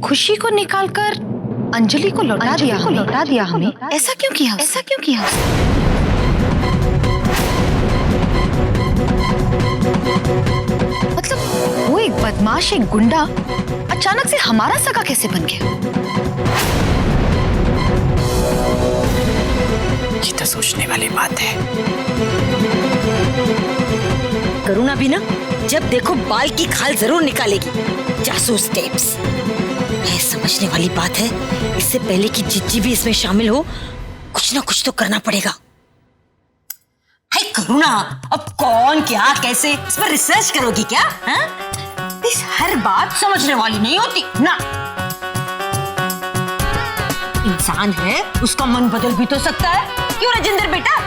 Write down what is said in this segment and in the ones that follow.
खुशी को निकालकर अंजलि को लौटा दिया हमने। ऐसा क्यों किया मतलब वो एक बदमाश, एक गुंडा अचानक से हमारा सगा कैसे बन गया? ये तो सोचने वाली बात है। करुणा भी ना जब देखो बाल की खाल जरूर निकालेगी। जासूस टेप्स। ये समझने वाली बात है, इससे पहले कि जिज्जी भी इसमें शामिल हो कुछ ना कुछ तो करना पड़ेगा। हाय करुणा, अब कौन क्या कैसे इस पर रिसर्च करोगी क्या? इस हर बात समझने वाली नहीं होती ना। इंसान है, उसका मन बदल भी तो सकता है। क्यों राजेंद्र बेटा?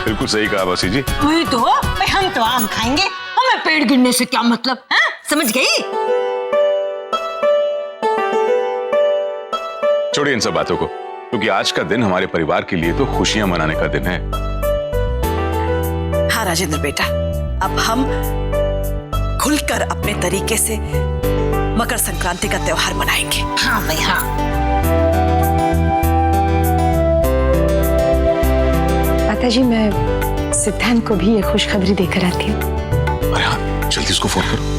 बिल्कुल सही कहा मौसी जी। वही तो भाई, हम तो आम खाएंगे, हमें पेड़ गिरने से क्या मतलब है? समझ गई? छोड़िए इन सब बातों को, क्योंकि आज का दिन हमारे परिवार के लिए तो खुशियां मनाने का दिन है। हाँ राजेंद्र बेटा, अब हम खुलकर अपने तरीके से मकर संक्रांति का त्योहार मनाएंगे। हाँ भाई हाँ। माताजी, मैं सिद्धांत को भी ये खुशखबरी देकर आती हूँ। अरे हाँ, जल्दी उसको फोन करो।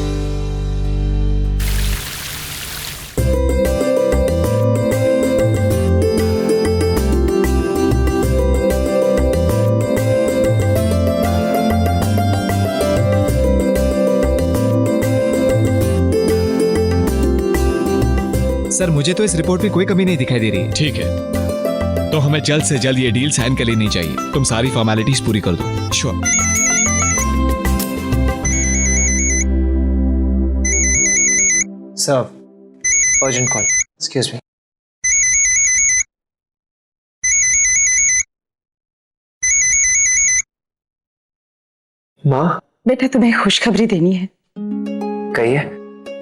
सर, मुझे तो इस रिपोर्ट में कोई कमी नहीं दिखाई दे रही। ठीक है, तो हमें जल्द से जल्द ये डील साइन कर लेनी चाहिए। तुम सारी फॉर्मेलिटीज पूरी कर दो। Sure. Sir, urgent call. Excuse me. माँ, बेटा, तुम्हें खुशखबरी देनी है। कहिए।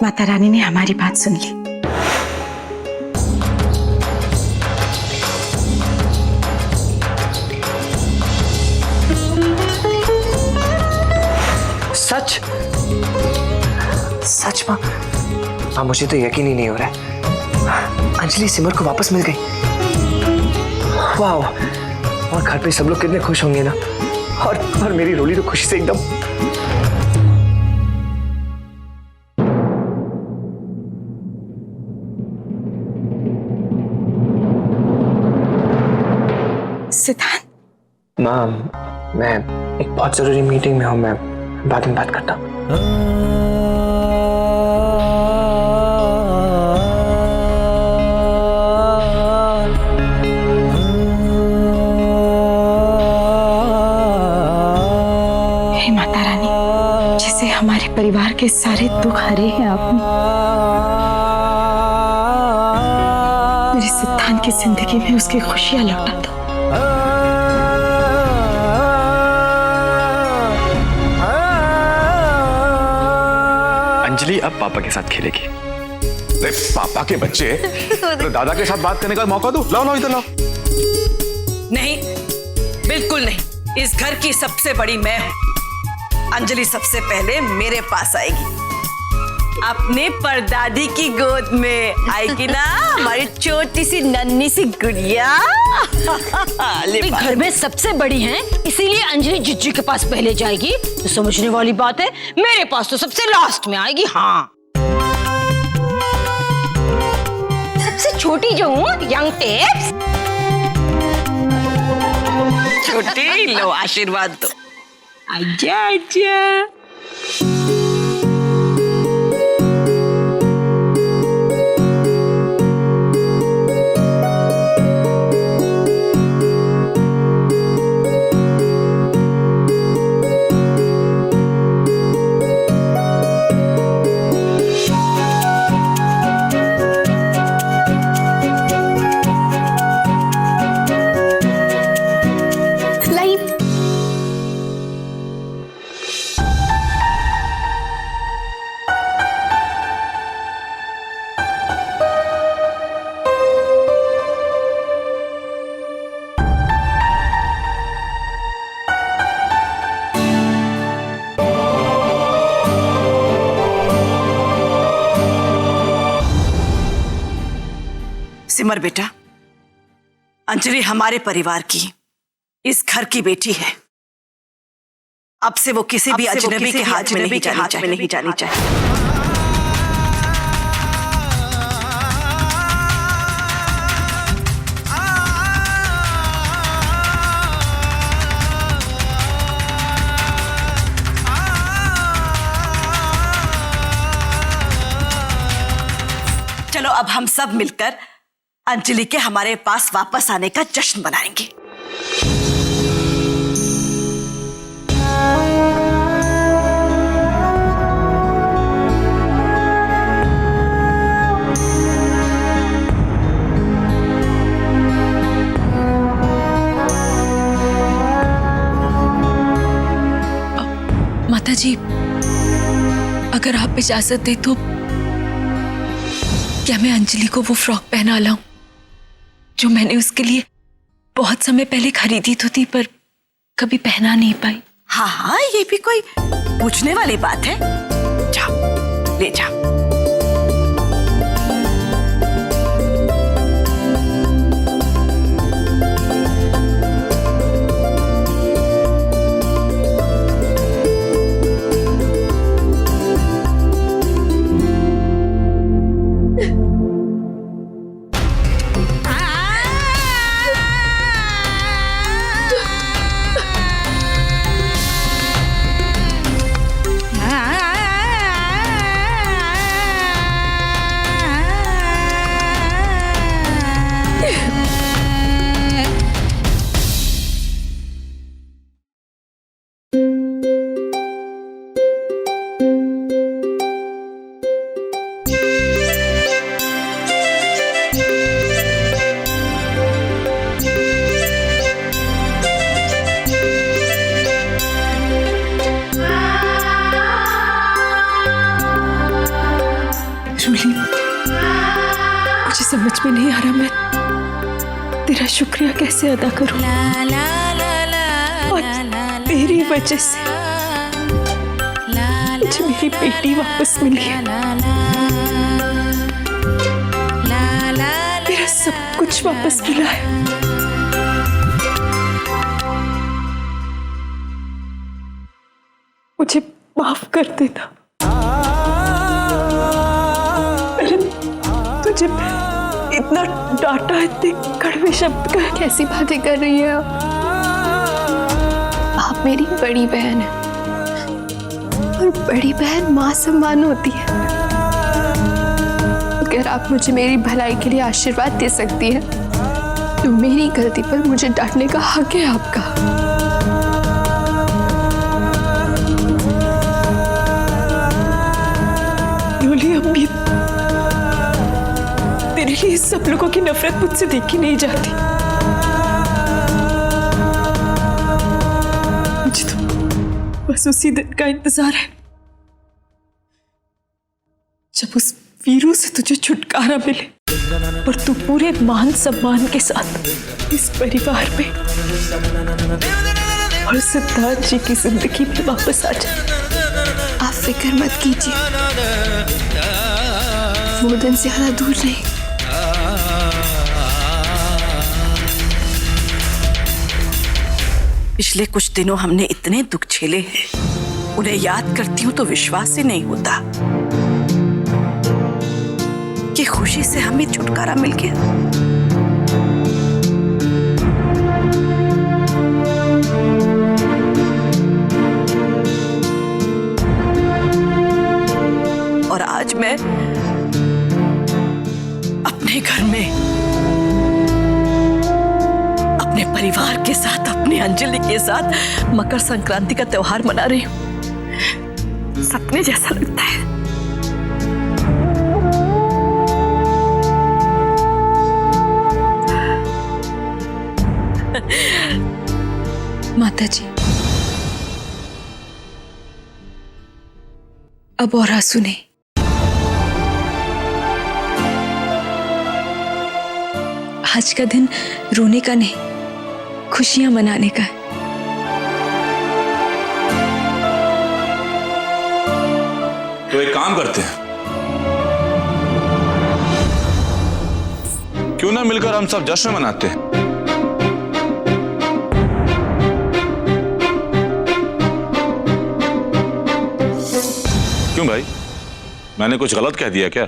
माता रानी ने हमारी बात सुन ली। सच? सच माँ? माँ, मुझे तो यकीन ही नहीं हो रहा है। अंजलि सिमर को वापस मिल गई। वाह, और घर पे सब लोग कितने खुश होंगे ना। और मेरी रोली तो खुशी से एकदम। सिद्धांत, माँ, मैं एक बहुत जरूरी मीटिंग में हूँ। मैं बाद में बात करता हूँ। हे माता रानी, जैसे हमारे परिवार के सारे दुख हरे हैं आपने, मेरे सिद्धांत की जिंदगी में उसकी खुशियां लौटा दो। अंजलि अब पापा के साथ खेलेगी। अरे पापा के बच्चे, तो दादा के साथ बात करने का मौका दो। लाओ इधर लाओ। नहीं, बिल्कुल नहीं। इस घर की सबसे बड़ी मैं हूं। अंजलि सबसे पहले मेरे पास आएगी, अपने परदादी की गोद में आएगी ना, हमारी छोटी सी नन्ही सी गुड़िया। घर में सबसे बड़ी हैं, इसीलिए अंजलि जिज्जी के पास पहले जाएगी। तो समझने वाली बात है, मेरे पास तो सबसे लास्ट में आएगी। हाँ, सबसे छोटी जो हूँ, यंग टेप्स। छोटी, लो आशीर्वाद दो। आजा आजा। सिमर बेटा, अंजलि हमारे परिवार की, इस घर की बेटी है। अब से वो किसी भी अजनबी के हाथ में नहीं जानी चाहिए। चलो अब हम सब मिलकर अंजलि के हमारे पास वापस आने का जश्न मनाएंगे। माता जी, अगर आप इजाजत दे तो क्या मैं अंजलि को वो फ्रॉक पहना लाऊं जो मैंने उसके लिए बहुत समय पहले खरीदी तो थी पर कभी पहना नहीं पाई। हाँ हाँ, ये भी कोई पूछने वाली बात है। जाओ ले जाओ। मुझे समझ में नहीं आ रहा मैं तेरा शुक्रिया कैसे अदा करूं। और तेरी वजह से मुझे मेरी बेटी वापस मिली है। मेरा सब कुछ वापस मिला है। मुझे माफ कर देना। तुझे इतना डांटा, इतने कड़वे शब्द का। कैसी बातें कर रही है आप मेरी बड़ी बहन है और बड़ी बहन माँ सम्मान होती है। अगर आप मुझे मेरी भलाई के लिए आशीर्वाद दे सकती है तो मेरी गलती पर मुझे डांटने का हक है आपका। रोली, अम्मी, तेरे लिए सब लोगों की नफरत मुझसे देखी नहीं जाती। मुझे तो बस उसी दिन का इंतजार है जब उस वीरू से तुझे छुटकारा मिले और तू पूरे मान सम्मान के साथ इस परिवार में और सिद्धार्थ जी की जिंदगी में वापस आ जाए। आप फिक्र मत कीजिए, वो दिन ज्यादा दूर नहीं। पिछले कुछ दिनों हमने इतने दुख झेले हैं, उन्हें याद करती हूं तो विश्वास ही नहीं होता कि खुशी से हमें छुटकारा मिल गया। और आज मैं अपने घर में अपने परिवार के साथ, अपनी अंजलि के साथ मकर संक्रांति का त्योहार मना रही हूं। सपने जैसा लगता है। माता जी, अब और आंसू नहीं। आज का दिन रोने का नहीं, खुशियां मनाने का है। तो एक काम करते हैं, क्यों ना मिलकर हम सब जश्न मनाते हैं। क्यों भाई, मैंने कुछ गलत कह दिया क्या?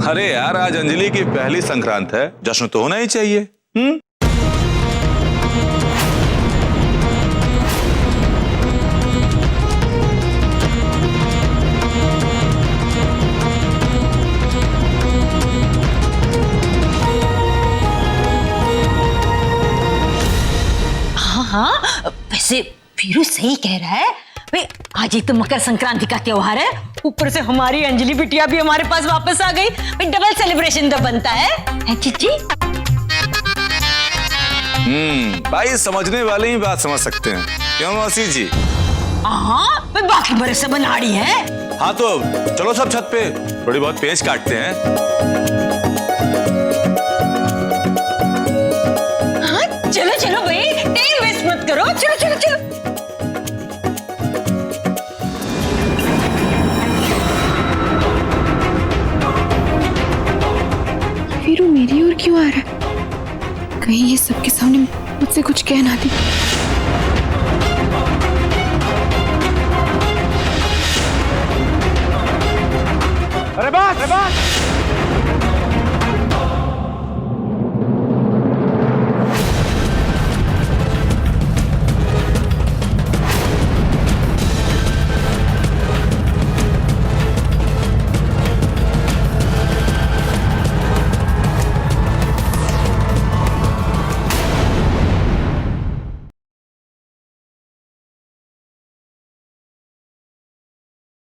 अरे यार, आज अंजलि की पहली संक्रांत है, जश्न तो होना ही चाहिए। हाँ, वैसे वीरू सही कह रहा है। भाई आज ही तो मकर संक्रांति का त्योहार है, ऊपर से हमारी अंजलि बिटिया भी हमारे पास वापस आ गई। भाई डबल सेलिब्रेशन तो बनता है चिट्ठी। भाई समझने वाले ही बात समझ सकते हैं, क्यों मौसी जी? हाँ, बाकी बड़े सब बनाड़ी है। हाँ तो चलो सब छत पे थोड़ी बहुत पेच काटते हैं। हाँ चलो चलो भाई, टाइम वेस्ट मत करो, चलो चलो चलो। वीरू मेरी ओर क्यों आ रहा है? कहीं ये सबके सामने मुझसे कुछ कह ना दी। अरे बात